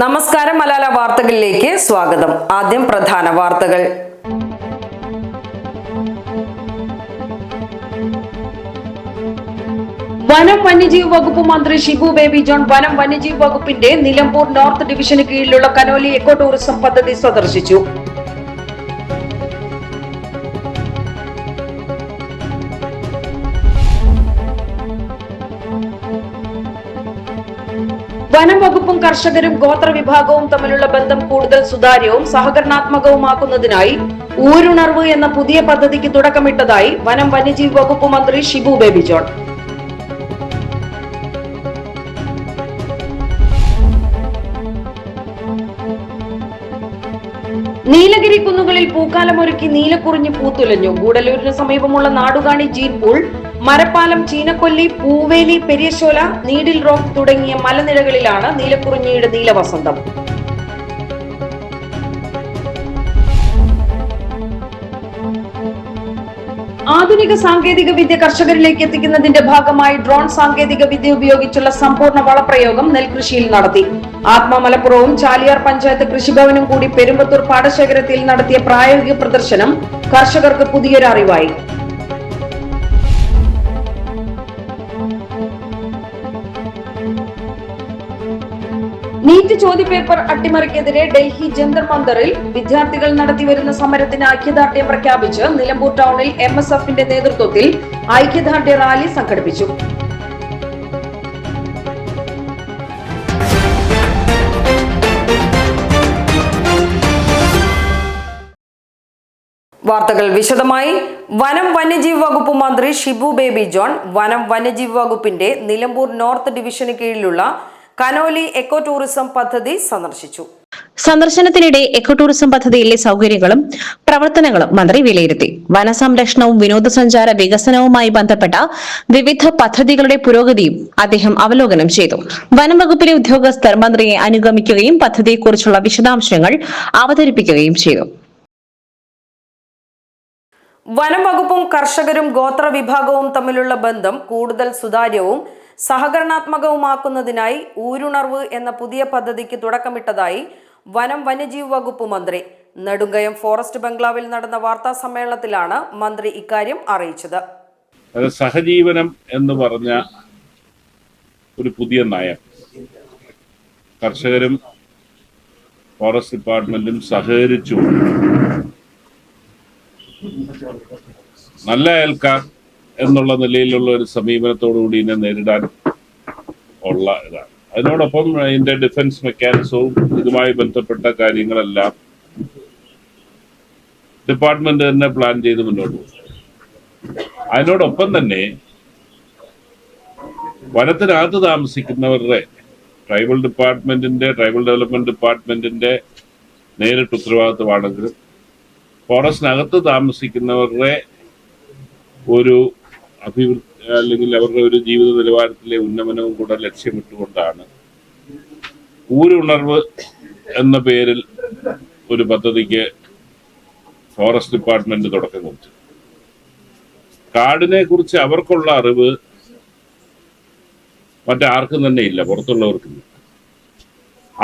നമസ്കാരം. മലാല വാർത്തകളിലേക്ക് സ്വാഗതം. ആദ്യം പ്രധാന വാർത്തകൾ. വനം വന്യജീവി വകുപ്പ് മന്ത്രി ഷിബു ബേബി ജോൺ വനം വന്യജീവി വകുപ്പിന്റെ നിലമ്പൂർ നോർത്ത് ഡിവിഷന് കീഴിലുള്ള കനോലി എക്കോ ടൂറിസം പദ്ധതി സന്ദർശിച്ചു. വനം വകുപ്പും കർഷകരും ഗോത്ര വിഭാഗവും തമ്മിലുള്ള ബന്ധം കൂടുതൽ സുതാര്യവും സഹകരണാത്മകവുമാക്കുന്നതിനായി ഊരുണർവ് എന്ന പുതിയ പദ്ധതിക്ക് തുടക്കമിട്ടതായി വനം വന്യജീവി വകുപ്പ് മന്ത്രി ഷിബു ബേബി ജോൺ. നീലഗിരി കുന്നുകളിൽ പൂക്കാലമൊരുക്കി നീലക്കുറിഞ്ഞി പൂത്തുലഞ്ഞു. ഗൂഡല്ലൂരിന് സമീപമുള്ള നാടുകാണി ജീൻപൂൾ, മരപ്പാലം, ചീനക്കൊല്ലി, പൂവേലി, പെരിയശോല, നീഡിൽ റോക്ക് തുടങ്ങിയ മലനിരകളിലാണ് നീലക്കുറിഞ്ഞിയുടെ നീലവസന്തം. ആധുനിക സാങ്കേതിക വിദ്യ കർഷകരിലേക്ക് എത്തിക്കുന്നതിന്റെ ഭാഗമായി ഡ്രോൺ സാങ്കേതിക വിദ്യ ഉപയോഗിച്ചുള്ള സമ്പൂർണ്ണ വളപ്രയോഗം നെൽകൃഷിയിൽ നടത്തി. ആത്മ മലപ്പുറവും ചാലിയാർ പഞ്ചായത്ത് കൃഷിഭവനും കൂടി പെരുമ്പത്തൂർ പാടശേഖരത്തിൽ നടത്തിയ പ്രായോഗിക പ്രദർശനം കർഷകർക്ക് പുതിയൊരു അറിവായി. നീറ്റ് ചോദ്യപേപ്പർ അട്ടിമറിക്കെതിരെ ഡൽഹി ജന്തർ മന്ദറിൽ വിദ്യാർത്ഥികൾ നടത്തിവരുന്ന സമരത്തിന് ഐക്യദാർഢ്യം പ്രഖ്യാപിച്ച് നിലമ്പൂർ ടൗണിൽ MSFന്റെ നേതൃത്വത്തിൽ ഐക്യദാർഢ്യ റാലി സംഘടിപ്പിച്ചു. വാർത്തകൾ വിശദമായി. വനം വന്യജീവി വകുപ്പ് മന്ത്രി ഷിബു ബേബി ജോൺ വനം വന്യജീവി വകുപ്പിന്റെ നിലമ്പൂർ നോർത്ത് ഡിവിഷന് കീഴിലുള്ള കനോലി എക്കോ ടൂറിസം പദ്ധതി സന്ദർശിച്ചു. സന്ദർശനത്തിനിടെ എക്കോ ടൂറിസം പദ്ധതിയിലെ സൗകര്യങ്ങളും പ്രവർത്തനങ്ങളും മന്ത്രി വിലയിരുത്തി. വനസംരക്ഷണവും വിനോദസഞ്ചാര വികസനവുമായി ബന്ധപ്പെട്ട വിവിധ പദ്ധതികളുടെ പുരോഗതിയും അദ്ദേഹം അവലോകനം ചെയ്തു. വനം വകുപ്പിലെ ഉദ്യോഗസ്ഥർ മന്ത്രിയെ അനുഗമിക്കുകയും പദ്ധതിയെക്കുറിച്ചുള്ള വിശദാംശങ്ങൾ അവതരിപ്പിക്കുകയും ചെയ്തു. വനം വകുപ്പും കർഷകരും ഗോത്ര വിഭാഗവും തമ്മിലുള്ള ബന്ധം കൂടുതൽ സുതാര്യവും സഹകരണാത്മകവുമാക്കുന്നതിനായി ഊരുണർവ് എന്ന പുതിയ പദ്ധതിക്ക് തുടക്കമിട്ടതായി വനം വന്യജീവി വകുപ്പ് മന്ത്രി. നെടുങ്കയം ഫോറസ്റ്റ് ബംഗ്ലാവിൽ നടന്ന വാർത്താ സമ്മേളനത്തിലാണ് മന്ത്രി ഇക്കാര്യം അറിയിച്ചത്. സഹജീവനം എന്ന് പറഞ്ഞ ഒരു പുതിയ നയം കർഷകരും ഫോറസ്റ്റ് ഡിപ്പാർട്ട്മെന്റും സഹകരിച്ചു നല്ല അയൽക്കാർ എന്നുള്ള നിലയിലുള്ള ഒരു സമീപനത്തോടുകൂടി ഇതിനെ നേരിടാൻ ഉള്ള ഇതാണ്. അതിനോടൊപ്പം ഇതിന്റെ ഡിഫൻസ് മെക്കാനിസവും ഇതുമായി ബന്ധപ്പെട്ട കാര്യങ്ങളെല്ലാം ഡിപ്പാർട്ട്മെന്റ് തന്നെ പ്ലാൻ ചെയ്ത് മുന്നോട്ട് പോകും. അതിനോടൊപ്പം തന്നെ വനത്തിനകത്ത് താമസിക്കുന്നവരുടെ ട്രൈബൽ ഡെവലപ്മെന്റ് ഡിപ്പാർട്ട്മെന്റിന്റെ നേരിട്ട് ഉത്തരവാദിത്വമാണെങ്കിലും ഫോറസ്റ്റിനകത്ത് താമസിക്കുന്നവരുടെ ഒരു അഭിവൃദ്ധി അല്ലെങ്കിൽ അവരുടെ ഒരു ജീവിത നിലവാരത്തിലെ ഉന്നമനവും കൂടെ ലക്ഷ്യമിട്ടുകൊണ്ടാണ് ഊരുണർവ് എന്ന പേരിൽ ഒരു പദ്ധതിക്ക് ഫോറസ്റ്റ് ഡിപ്പാർട്ട്മെന്റ് തുടക്കം കുറിച്ചു. കാടിനെ കുറിച്ച് അവർക്കുള്ള അറിവ് മറ്റാർക്കും തന്നെ ഇല്ല, പുറത്തുള്ളവർക്കില്ല.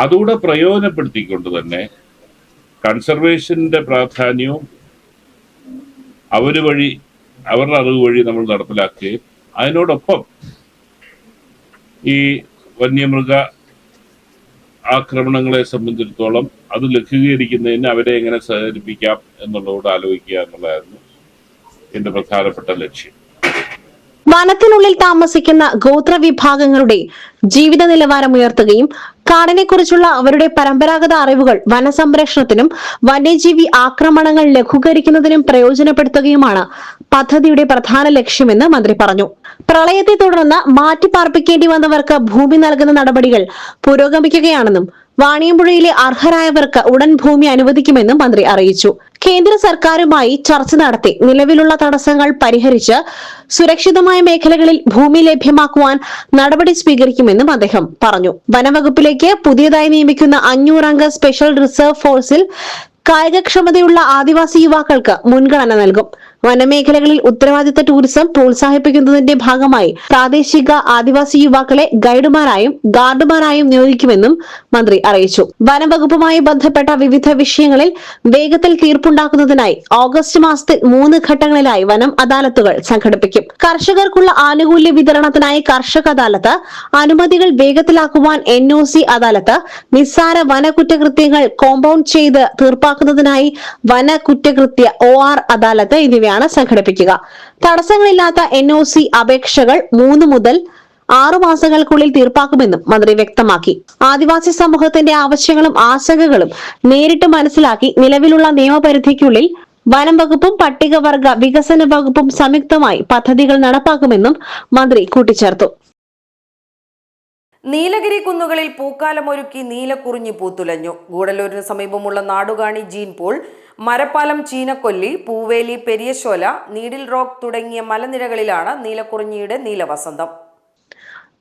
അതുകൂടെ പ്രയോജനപ്പെടുത്തിക്കൊണ്ട് തന്നെ കൺസർവേഷന്റെ പ്രാധാന്യവും അവരുടെ അറിവ് വഴി നമ്മൾ നടപ്പിലാക്കുകയും അതിനോടൊപ്പം ഈ വന്യമൃഗ ആക്രമണങ്ങളെ സംബന്ധിച്ചിടത്തോളം അത് ലഘൂകരിക്കുന്നതിന് അവരെ എങ്ങനെ സഹകരിപ്പിക്കാം എന്നുള്ളതോട് ആലോചിക്കുക എന്നുള്ളതായിരുന്നു എന്റെ പ്രധാനപ്പെട്ട ലക്ഷ്യം. വനത്തിനുള്ളിൽ താമസിക്കുന്ന ഗോത്ര വിഭാഗങ്ങളുടെ ജീവിത നിലവാരം ഉയർത്തുകയും കാടിനെക്കുറിച്ചുള്ള അവരുടെ പരമ്പരാഗത അറിവുകൾ വനസംരക്ഷണത്തിനും വന്യജീവി ആക്രമണങ്ങൾ ലഘൂകരിക്കുന്നതിനും പ്രയോജനപ്പെടുത്തുകയുമാണ് പദ്ധതിയുടെ പ്രധാന ലക്ഷ്യമെന്ന് മന്ത്രി പറഞ്ഞു. പ്രളയത്തെ തുടർന്ന് മാറ്റിപ്പാർപ്പിക്കേണ്ടി വന്നവർക്ക് ഭൂമി നൽകുന്ന നടപടികൾ പുരോഗമിക്കുകയാണെന്നും വാണിയമ്പുഴയിലെ അർഹരായവർക്ക് ഉടൻ ഭൂമി അനുവദിക്കുമെന്നും മന്ത്രി അറിയിച്ചു. കേന്ദ്ര സർക്കാരുമായി ചർച്ച നടത്തി നിലവിലുള്ള തടസ്സങ്ങൾ പരിഹരിച്ച് സുരക്ഷിതമായ മേഖലകളിൽ ഭൂമി ലഭ്യമാക്കുവാൻ നടപടി സ്വീകരിക്കുമെന്നും അദ്ദേഹം പറഞ്ഞു. വനവകുപ്പിലേക്ക് പുതിയതായി നിയമിക്കുന്ന 500 അംഗ സ്പെഷ്യൽ റിസർവ് ഫോഴ്സിൽ കായികക്ഷമതയുള്ള ആദിവാസി യുവാക്കൾക്ക് മുൻഗണന നൽകും. വനമേഖലകളിൽ ഉത്തരവാദിത്ത ടൂറിസം പ്രോത്സാഹിപ്പിക്കുന്നതിന്റെ ഭാഗമായി പ്രാദേശിക ആദിവാസി യുവാക്കളെ ഗൈഡുമാരായും ഗാർഡുമാരായും നിയോഗിക്കുമെന്നും മന്ത്രി അറിയിച്ചു. വനംവകുപ്പുമായി ബന്ധപ്പെട്ട വിവിധ വിഷയങ്ങളിൽ വേഗത്തിൽ തീർപ്പുണ്ടാക്കുന്നതിനായി ഓഗസ്റ്റ് മാസത്തിൽ 3 ഘട്ടങ്ങളിലായി വനം അദാലത്തുകൾ സംഘടിപ്പിക്കും. കർഷകർക്കുള്ള ആനുകൂല്യ വിതരണത്തിനായി കർഷക അദാലത്ത്, അനുമതികൾ വേഗത്തിലാക്കുവാൻ NOC അദാലത്ത്, നിസ്സാര വന കുറ്റകൃത്യങ്ങൾ കോമ്പൗണ്ട് ചെയ്ത് തീർപ്പാക്കുന്നതിനായി വന കുറ്റകൃത്യ OR അദാലത്ത് എന്നിവയാണ് സംഘടിപ്പിക്കുക. തടസ്സങ്ങളില്ലാത്ത NOC അപേക്ഷകൾ 3 മുതൽ 6 മാസങ്ങൾക്കുള്ളിൽ തീർപ്പാക്കുമെന്നും മന്ത്രി വ്യക്തമാക്കി. ആദിവാസി സമൂഹത്തിന്റെ ആവശ്യങ്ങളും ആശങ്കകളും നേരിട്ട് മനസ്സിലാക്കി നിലവിലുള്ള നിയമപരിധിക്കുള്ളിൽ വനം വകുപ്പും പട്ടികവർഗ വികസന വകുപ്പും സംയുക്തമായി പദ്ധതികൾ നടപ്പാക്കുമെന്നും മന്ത്രി കൂട്ടിച്ചേർത്തു. നീലഗിരി കുന്നുകളിൽ പൂക്കാലമൊരുക്കി നീലക്കുറിഞ്ഞി പൂത്തുലഞ്ഞു. ഗൂഡല്ലൂരിന് സമീപമുള്ള നാടുകാണി ജീൻപോൾ, മരപ്പാലം, ചീനക്കൊല്ലി, പൂവേലി, പെരിയശോല, നീഡിൽ റോക്ക് തുടങ്ങിയ മലനിരകളിലാണ് നീലക്കുറിഞ്ഞിയുടെ നീലവസന്തം.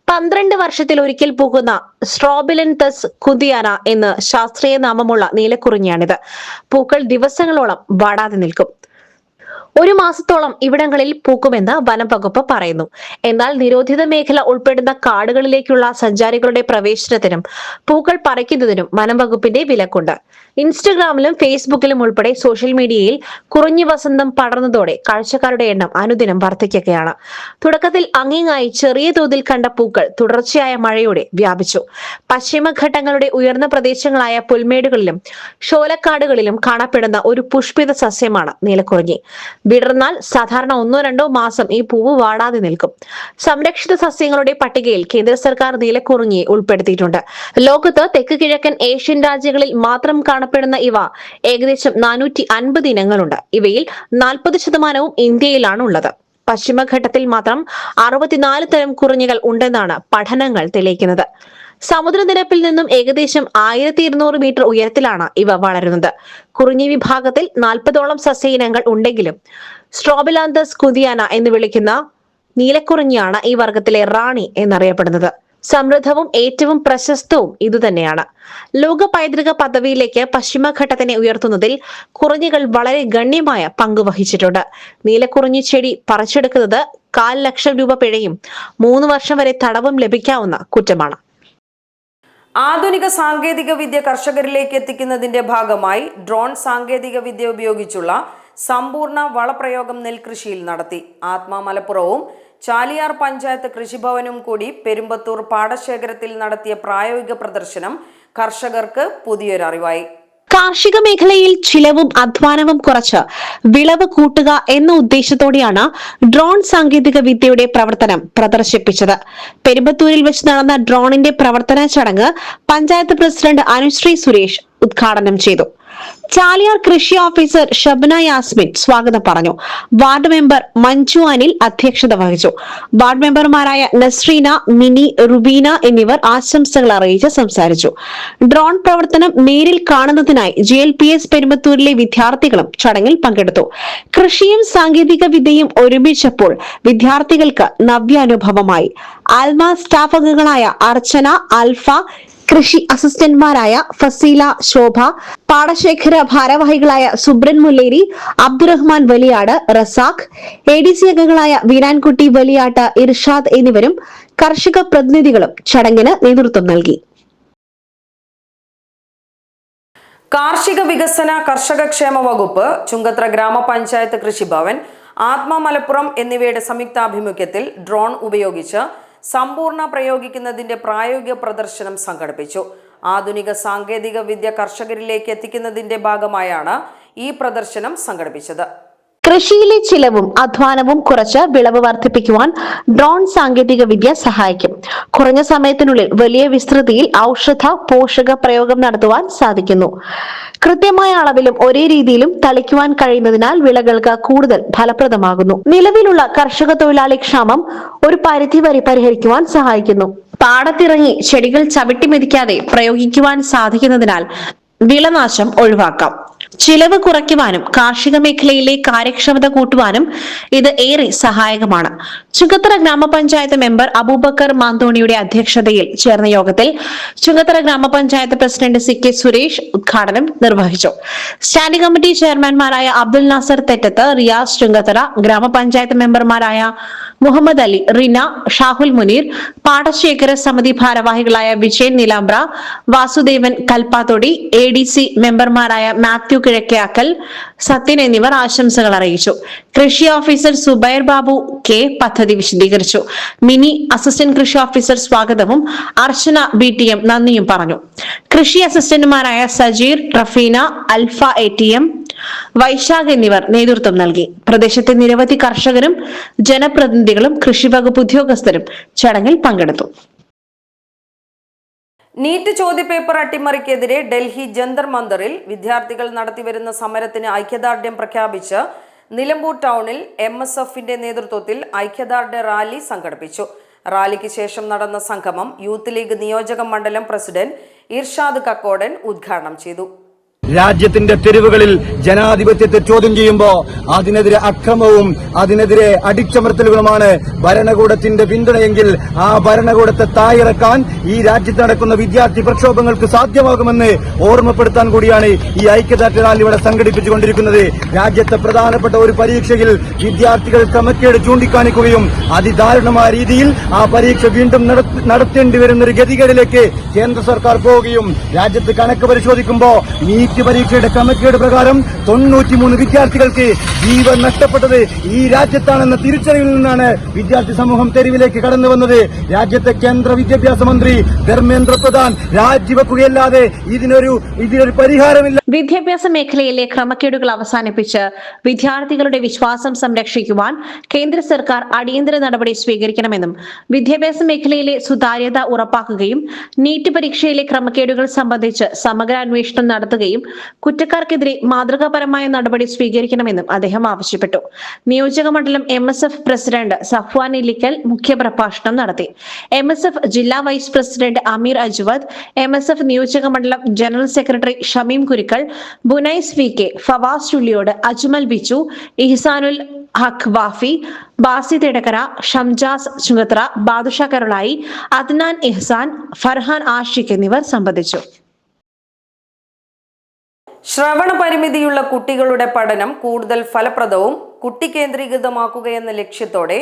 12 വർഷത്തിൽ ഒരിക്കൽ പൂക്കുന്ന സ്ട്രോബിലൻതസ് കുതിയാന എന്ന് ശാസ്ത്രീയ നാമമുള്ള നീലക്കുറിഞ്ഞിയാണിത്. പൂക്കൾ ദിവസങ്ങളോളം വാടാതെ നിൽക്കും. 1 മാസത്തോളം ഇവിടങ്ങളിൽ പൂക്കുമെന്ന് വനം വകുപ്പ് പറയുന്നു. എന്നാൽ നിരോധിത മേഖല ഉൾപ്പെടുന്ന കാടുകളിലേക്കുള്ള സഞ്ചാരികളുടെ പ്രവേശനത്തിനും പൂക്കൾ പറിക്കുന്നതിനും വനം വകുപ്പിന്റെ വിലക്കുണ്ട്. ഇൻസ്റ്റഗ്രാമിലും ഫേസ്ബുക്കിലും ഉൾപ്പെടെ സോഷ്യൽ മീഡിയയിൽ കുറിഞ്ഞി വസന്തം പടർന്നതോടെ കാഴ്ചക്കാരുടെ എണ്ണം അനുദിനം വർദ്ധിക്കുകയാണ്. തുടക്കത്തിൽ അങ്ങിങ്ങായി ചെറിയ തോതിൽ കണ്ട പൂക്കൾ തുടർച്ചയായ മഴയോടെ വ്യാപിച്ചു. പശ്ചിമഘട്ടങ്ങളുടെ ഉയർന്ന പ്രദേശങ്ങളായ പുൽമേടുകളിലും ഷോലക്കാടുകളിലും കാണപ്പെടുന്ന ഒരു പുഷ്പിത സസ്യമാണ് നീലക്കുറിഞ്ഞി. വിടർന്നാൽ സാധാരണ 1-2 മാസം ഈ പൂവ് വാടാതെ നിൽക്കും. സംരക്ഷിത സസ്യങ്ങളുടെ പട്ടികയിൽ കേന്ദ്ര സർക്കാർ നീലക്കുറിഞ്ഞിയെ ഉൾപ്പെടുത്തിയിട്ടുണ്ട്. ലോകത്ത് തെക്ക് കിഴക്കൻ ഏഷ്യൻ രാജ്യങ്ങളിൽ മാത്രം കാണപ്പെടുന്ന ഇവ ഏകദേശം 450 ഇനങ്ങളുണ്ട്. ഇവയിൽ 40% ഇന്ത്യയിലാണ് ഉള്ളത്. പശ്ചിമഘട്ടത്തിൽ മാത്രം 64 തരം കുറിഞ്ഞികൾ ഉണ്ടെന്നാണ് പഠനങ്ങൾ തെളിയിക്കുന്നത്. സമുദ്രനിരപ്പിൽ നിന്നും ഏകദേശം 1200 മീറ്റർ ഉയരത്തിലാണ് ഇവ വളരുന്നത്. കുറിഞ്ഞി വിഭാഗത്തിൽ 40ഓളം സസ്യ ഇനങ്ങൾ ഉണ്ടെങ്കിലും സ്ട്രോബിലാന്തസ് കുതിയാന എന്ന് വിളിക്കുന്ന നീലക്കുറിഞ്ഞിയാണ് ഈ വർഗത്തിലെ റാണി എന്നറിയപ്പെടുന്നത്. സമൃദ്ധവും ഏറ്റവും പ്രശസ്തവും ഇതുതന്നെയാണ്. ലോക പൈതൃക പദവിയിലേക്ക് പശ്ചിമഘട്ടത്തിനെ ഉയർത്തുന്നതിൽ കുറിഞ്ഞികൾ വളരെ ഗണ്യമായ പങ്ക് വഹിച്ചിട്ടുണ്ട്. നീലക്കുറിഞ്ഞി ചെടി പറിച്ചെടുക്കുന്നത് 1,000 ലക്ഷം രൂപ പിഴയും 3 വർഷം വരെ തടവും ലഭിക്കാവുന്ന കുറ്റമാണ്. ആധുനിക സാങ്കേതിക വിദ്യ കർഷകരിലേക്ക് എത്തിക്കുന്നതിന്റെ ഭാഗമായി ഡ്രോൺ സാങ്കേതിക വിദ്യ ഉപയോഗിച്ചുള്ള സമ്പൂർണ്ണ വളപ്രയോഗം നെൽകൃഷിയിൽ നടത്തി. ആത്മ മലപ്പുറവും ചാലിയാർ പഞ്ചായത്ത് കൃഷിഭവനും കൂടി പെരുമ്പത്തൂർ പാടശേഖരത്തിൽ നടത്തിയ പ്രായോഗിക പ്രദർശനം കർഷകർക്ക് പുതിയൊരറിവായി. കാർഷിക മേഖലയിൽ ചിലവും അധ്വാനവും കുറച്ച് വിളവ് കൂട്ടുക എന്ന ഉദ്ദേശത്തോടെയാണ് ഡ്രോൺ സാങ്കേതിക വിദ്യയുടെ പ്രവർത്തനം പ്രദർശിപ്പിച്ചത്. പെരുമ്പത്തൂരിൽ വെച്ച് നടന്ന ഡ്രോണിന്റെ പ്രവർത്തന ചടങ്ങ് പഞ്ചായത്ത് പ്രസിഡന്റ് അനുശ്രീ സുരേഷ് ഉദ്ഘാടനം ചെയ്തു. ചാലിയാർ കൃഷി ഓഫീസർ ഷബ്ന യാസ്മിൻ സ്വാഗതം പറഞ്ഞു. വാർഡ് മെമ്പർ മഞ്ജു അനിൽ അധ്യക്ഷത വഹിച്ചു. വാർഡ് മെമ്പർമാരായ നസ്രീന, മിനി, റുബീന എന്നിവർ ആശംസകൾ അറിയിച്ച് സംസാരിച്ചു. ഡ്രോൺ പ്രവർത്തനം നേരിൽ കാണുന്നതിനായി GLPS പെരുമ്പത്തൂരിലെ വിദ്യാർത്ഥികളും ചടങ്ങിൽ പങ്കെടുത്തു. കൃഷിയും സാങ്കേതിക വിദ്യയും ഒരുമിച്ചപ്പോൾ വിദ്യാർത്ഥികൾക്ക് നവ്യാനുഭവമായി. ആൽമ സ്റ്റാഫ് അംഗങ്ങളായ അർച്ചന, അൽഫ, കൃഷി അസിസ്റ്റന്റ്മാരായ ഫസീല, ശോഭ, പാടശേഖര ഭാരവാഹികളായ സുബ്രൻ മുല്ലേരി, അബ്ദുറഹ്മാൻ വലിയാട്, റസാഖ്, ADC അംഗങ്ങളായ വീരാൻകുട്ടി വലിയാട്ട്, ഇർഷാദ് എന്നിവരും കർഷക പ്രതിനിധികളും ചടങ്ങിന് നേതൃത്വം നൽകി. കാർഷിക വികസന കർഷകക്ഷേമ വകുപ്പ്, ചുങ്കത്ര ഗ്രാമപഞ്ചായത്ത് കൃഷിഭവൻ, ആത്മ മലപ്പുറം എന്നിവയുടെ സംയുക്താഭിമുഖ്യത്തിൽ ഡ്രോൺ ഉപയോഗിച്ച് സമ്പൂർണ്ണ പ്രയോഗിക്കുന്നതിന്റെ പ്രായോഗിക പ്രദർശനം സംഘടിപ്പിച്ചു. ആധുനിക സാങ്കേതിക വിദ്യ കർഷകരിലേക്ക് എത്തിക്കുന്നതിന്റെ ഭാഗമായാണ് ഈ പ്രദർശനം സംഘടിപ്പിച്ചത്. കൃഷിയിലെ ചിലവും അധ്വാനവും കുറച്ച് വിളവ് വർദ്ധിപ്പിക്കുവാൻ ഡ്രോൺ സാങ്കേതിക വിദ്യ സഹായിക്കും. കുറഞ്ഞ സമയത്തിനുള്ളിൽ വലിയ വിസ്തൃതിയിൽ ഔഷധ പോഷക പ്രയോഗം നടത്തുവാൻ സാധിക്കുന്നു. കൃത്യമായ അളവിലും ഒരേ രീതിയിലും തളിക്കുവാൻ കഴിയുന്നതിനാൽ വിളകൾക്ക് കൂടുതൽ ഫലപ്രദമാകുന്നു. നിലവിലുള്ള കർഷക തൊഴിലാളി ക്ഷാമം ഒരു പരിധിവരെ പരിഹരിക്കുവാൻ സഹായിക്കുന്നു. പാടത്തിറങ്ങി ചെടികൾ ചവിട്ടിമെതിക്കാതെ പ്രയോഗിക്കുവാൻ സാധിക്കുന്നതിനാൽ വിളനാശം ഒഴിവാക്കാം. ചിലവ് കുറയ്ക്കുവാനും കാർഷിക മേഖലയിലെ കാര്യക്ഷമത കൂട്ടുവാനും ഇത് ഏറെ സഹായകമാണ്. ചുങ്കത്തറ ഗ്രാമപഞ്ചായത്ത് മെമ്പർ അബൂബക്കർ മാന്തോണിയുടെ അധ്യക്ഷതയിൽ ചേർന്ന യോഗത്തിൽ ചുങ്കത്തറ ഗ്രാമപഞ്ചായത്ത് പ്രസിഡന്റ് CK സുരേഷ് ഉദ്ഘാടനം നിർവഹിച്ചു. സ്റ്റാൻഡിംഗ് കമ്മിറ്റി ചെയർമാൻമാരായ അബ്ദുൽ നാസർ തെറ്റത്ത്, റിയാസ് ചുങ്കത്തറ, ഗ്രാമപഞ്ചായത്ത് മെമ്പർമാരായ മുഹമ്മദ് അലി, റിന, ഷാഹുൽ മുനീർ, പാടശേഖര സമിതി ഭാരവാഹികളായ വിജയൻ നിലാമ്പ്ര, വാസുദേവൻ കൽപ്പാത്തൊടി, ADC മെമ്പർമാരായ മാത്യു കിഴക്കേക്കൽ, സത്യൻ എന്നിവർ ആശംസകൾ അറിയിച്ചു. കൃഷി ഓഫീസർ സുബൈർ ബാബു K പദ്ധതി വിശദീകരിച്ചു. മിനി അസിസ്റ്റന്റ് കൃഷി ഓഫീസർ സ്വാഗതവും അർച്ചന BTM നന്ദിയും പറഞ്ഞു. കൃഷി അസിസ്റ്റന്റുമാരായ സജീർ, റഫീന, അൽഫ ATM, വൈശാഖ് എന്നിവർ നേതൃത്വം നൽകി. പ്രദേശത്തെ നിരവധി കർഷകരും ജനപ്രതിനിധികളും കൃഷിവകുപ്പ് ഉദ്യോഗസ്ഥരും ചടങ്ങിൽ പങ്കെടുത്തു. നീറ്റ് ചോദ്യപേപ്പർ അട്ടിമറിക്കെതിരെ ഡൽഹി ജന്തർ മന്ദറിൽ വിദ്യാർത്ഥികൾ നടത്തിവരുന്ന സമരത്തിന് ഐക്യദാർഢ്യം പ്രഖ്യാപിച്ച് നിലമ്പൂർ ടൗണിൽ MSFന്റെ നേതൃത്വത്തിൽ ഐക്യദാർഢ്യ റാലി സംഘടിപ്പിച്ചു. റാലിക്ക് ശേഷം നടന്ന സംഗമം യൂത്ത് ലീഗ് നിയോജക മണ്ഡലം പ്രസിഡന്റ് ഇർഷാദ് കക്കോടൻ ഉദ്ഘാടനം ചെയ്തു. രാജ്യത്തിന്റെ തെരുവുകളിൽ ജനാധിപത്യത്തെ ചോദ്യം ചെയ്യുമ്പോൾ അതിനെതിരെ അക്രമവും അതിനെതിരെ അടിച്ചമർത്തലുകളുമാണ് ഭരണകൂടത്തിന്റെ പിന്തുണയെങ്കിൽ ആ ഭരണകൂടത്തെ താഴിറക്കാൻ ഈ രാജ്യത്ത് നടക്കുന്ന വിദ്യാർത്ഥി പ്രക്ഷോഭങ്ങൾക്ക് സാധ്യമാകുമെന്ന് ഓർമ്മപ്പെടുത്താൻ കൂടിയാണ് ഈ ഐക്യദാർഢ്യ റാലി ഇവിടെ സംഘടിപ്പിച്ചുകൊണ്ടിരിക്കുന്നത്. രാജ്യത്തെ പ്രധാനപ്പെട്ട ഒരു പരീക്ഷയിൽ വിദ്യാർത്ഥികൾ ക്രമക്കേട് ചൂണ്ടിക്കാണിക്കുകയും അതിദാരുണമായ രീതിയിൽ ആ പരീക്ഷ വീണ്ടും നടത്തേണ്ടി വരുന്ന ഒരു ഗതികേടിലേക്ക് കേന്ദ്ര സർക്കാർ പോവുകയും രാജ്യത്ത് കണക്ക് പരിശോധിക്കുമ്പോൾ നീറ്റ് പരീക്ഷയുടെ ക്രമക്കേട് പ്രകാരം 93 വിദ്യാർത്ഥികൾക്ക് ജീവൻ നഷ്ടപ്പെട്ടത് ഈ രാജ്യത്താണെന്ന തിരിച്ചറിവിൽ നിന്നാണ് വിദ്യാർത്ഥി സമൂഹം തെരുവിലേക്ക് കടന്നു വന്നത്. രാജ്യത്തെ കേന്ദ്ര വിദ്യാഭ്യാസ മന്ത്രി ധർമ്മേന്ദ്ര പ്രധാൻ രാജിവെക്കുകയല്ലാതെ ഇതിനൊരു പരിഹാരമില്ല. വിദ്യാഭ്യാസ മേഖലയിലെ ക്രമക്കേടുകൾ അവസാനിപ്പിച്ച് വിദ്യാർത്ഥികളുടെ വിശ്വാസം സംരക്ഷിക്കുവാൻ കേന്ദ്ര സർക്കാർ അടിയന്തര നടപടി സ്വീകരിക്കണമെന്നും വിദ്യാഭ്യാസ മേഖലയിലെ സുതാര്യത ഉറപ്പാക്കുകയും നീറ്റ് പരീക്ഷയിലെ ക്രമക്കേടുകൾ സംബന്ധിച്ച് സമഗ്ര അന്വേഷണം നടത്തുകയും കുറ്റക്കാർക്കെതിരെ മാതൃകാപരമായ നടപടി സ്വീകരിക്കണമെന്നും അദ്ദേഹം ആവശ്യപ്പെട്ടു. നിയോജക മണ്ഡലം MSF പ്രസിഡന്റ് സഫ്വാൻ ഇല്ലിക്കൽ മുഖ്യപ്രഭാഷണം നടത്തി. MSF ജില്ലാ വൈസ് പ്രസിഡന്റ് അമീർ അജ്വദ്, MSF നിയോജക മണ്ഡലം general secretary Shameem Kurikkal, ബുനൈസ് VK, Fawaz Chulliyode, Ajmal Bichu, Ihsanul ഹഖ് വാഫി, ബാസി തെടക്കര, ഷംജാസ് ചുങ്കത്തറ, ബാദുഷ കരുളായി, അദ്നാൻ ഇഹ്സാൻ, ഫർഹാൻ ആഷിഖ് എന്നിവർ സംബന്ധിച്ചു. ശ്രവണ പരിമിതിയുള്ള കുട്ടികളുടെ പഠനം കൂടുതൽ ഫലപ്രദവും കുട്ടി കേന്ദ്രീകൃതമാക്കുകയെന്ന ലക്ഷ്യത്തോടെ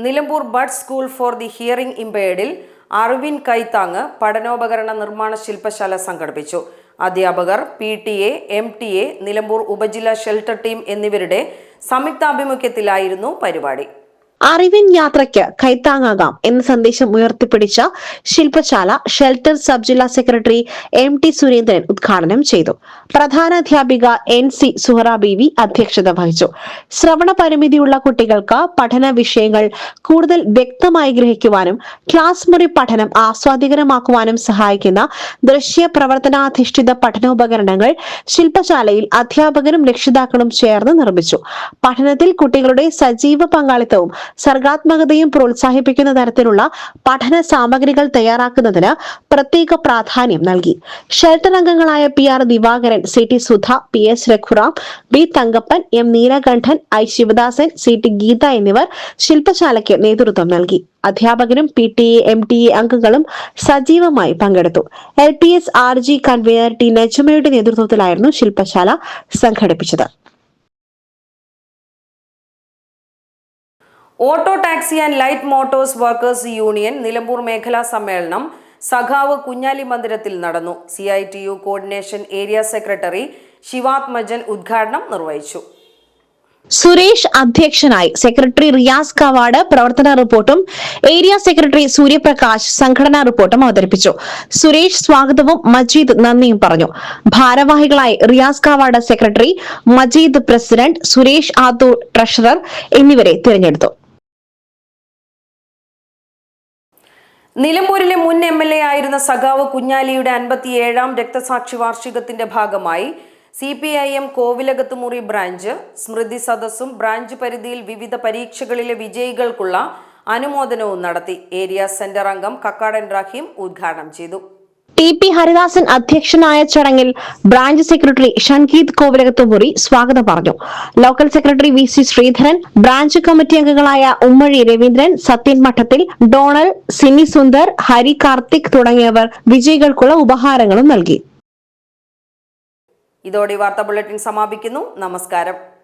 Nilambur bud school for the hearing ഇംപെയർഡിൽ അർവിൻ കൈത്താങ് പഠനോപകരണ നിർമ്മാണ ശില്പശാല സംഘടിപ്പിച്ചു. അധ്യാപകർ, PTA, MTA, നിലമ്പൂർ ഉപജില്ലാ ഷെൽട്ടർ ടീം എന്നിവരുടെ സംയുക്താഭിമുഖ്യത്തിലായിരുന്നു പരിപാടി. അറിവിൻ യാത്രയ്ക്ക് കൈത്താങ്ങാകാം എന്ന സന്ദേശം ഉയർത്തിപ്പിടിച്ച ശില്പശാല ഷെൽട്ടർ സബ് ജില്ലാ സെക്രട്ടറി MT സുരേന്ദ്രൻ ഉദ്ഘാടനം ചെയ്തു. പ്രധാനാധ്യാപിക NC സുഹറ ബീവി അധ്യക്ഷത വഹിച്ചു. ശ്രവണ പരിമിതിയുള്ള കുട്ടികൾക്ക് പഠന വിഷയങ്ങൾ കൂടുതൽ വ്യക്തമായി ഗ്രഹിക്കുവാനും ക്ലാസ് മുറി പഠനം ആസ്വാദികരമാക്കുവാനും സഹായിക്കുന്ന ദൃശ്യ പ്രവർത്തനാധിഷ്ഠിത പഠനോപകരണങ്ങൾ ശില്പശാലയിൽ അധ്യാപകരും രക്ഷിതാക്കളും ചേർന്ന് നിർമ്മിച്ചു. പഠനത്തിൽ കുട്ടികളുടെ സജീവ പങ്കാളിത്തവും സർഗാത്മകതയും പ്രോത്സാഹിപ്പിക്കുന്ന തരത്തിലുള്ള പഠന സാമഗ്രികൾ തയ്യാറാക്കുന്നതിന് പ്രത്യേക പ്രാധാന്യം നൽകി. ഷെൽട്ടർ അംഗങ്ങളായ PR Divakaran, CT Sudha, PS Raghuram, B Thankappan, M Neelakantan, I Sivadasan, CT Geetha എന്നിവർ ശില്പശാലയ്ക്ക് നേതൃത്വം നൽകി. അധ്യാപകരും PTA, MTA അംഗങ്ങളും സജീവമായി പങ്കെടുത്തു. LPS RG കൺവീനർ T നജ്മയുടെ നേതൃത്വത്തിലായിരുന്നു ശില്പശാല സംഘടിപ്പിച്ചത്. Auto taxi and light Motors workers union Nilambur മേഖലാ സമ്മേളനം സഖാവ് കുഞ്ഞാലി മന്ദിരത്തിൽ നടന്നു. CITU coordination area secretary Sivathmajan ഉദ്ഘാടനം നിർവഹിച്ചു. സുരേഷ് അധ്യക്ഷനായി. സെക്രട്ടറി റിയാസ് കവാട് പ്രവർത്തന റിപ്പോർട്ടും ഏരിയ സെക്രട്ടറി സൂര്യപ്രകാശ് സംഘടനാ റിപ്പോർട്ടും അവതരിപ്പിച്ചു. സുരേഷ് സ്വാഗതവും മജീദ് നന്ദിയും പറഞ്ഞു. ഭാരവാഹികളായി Riyas Kavad secretary, Majeed president, Suresh Athur treasurer എന്നിവരെ തിരഞ്ഞെടുത്തു. നിലമ്പൂരിലെ മുൻ MLA ആയിരുന്ന സഖാവ് കുഞ്ഞാലിയുടെ 57ാം രക്തസാക്ഷി വാർഷികത്തിന്റെ ഭാഗമായി CPIM കോവിലകത്തുമുറി ബ്രാഞ്ച് സ്മൃതി സദസ്സും ബ്രാഞ്ച് പരിധിയിൽ വിവിധ പരീക്ഷകളിലെ വിജയികൾക്കുള്ള അനുമോദനവും നടത്തി. ഏരിയ സെന്റർ അംഗം കക്കാടൻ റഹീം ഉദ്ഘാടനം ചെയ്തു. TP ഹരിദാസൻ അധ്യക്ഷനായ ചടങ്ങിൽ ബ്രാഞ്ച് സെക്രട്ടറി ഷൻകീത് കോവിലകത്തുമുറി സ്വാഗതം പറഞ്ഞു. Local secretary VC Sreedharan, branch committee അംഗങ്ങളായ ഉമ്മഴി രവീന്ദ്രൻ, സത്യൻ മഠത്തിൽ, ഡോണൽ, സിനി സുന്ദർ, ഹരി കാർത്തിക് തുടങ്ങിയവർ വിജയികൾക്കുള്ള ഉപഹാരങ്ങളും നൽകി. ഇതോടെ വാർത്താ ബുള്ളറ്റിൻ സമാപിക്കുന്നു. നമസ്കാരം.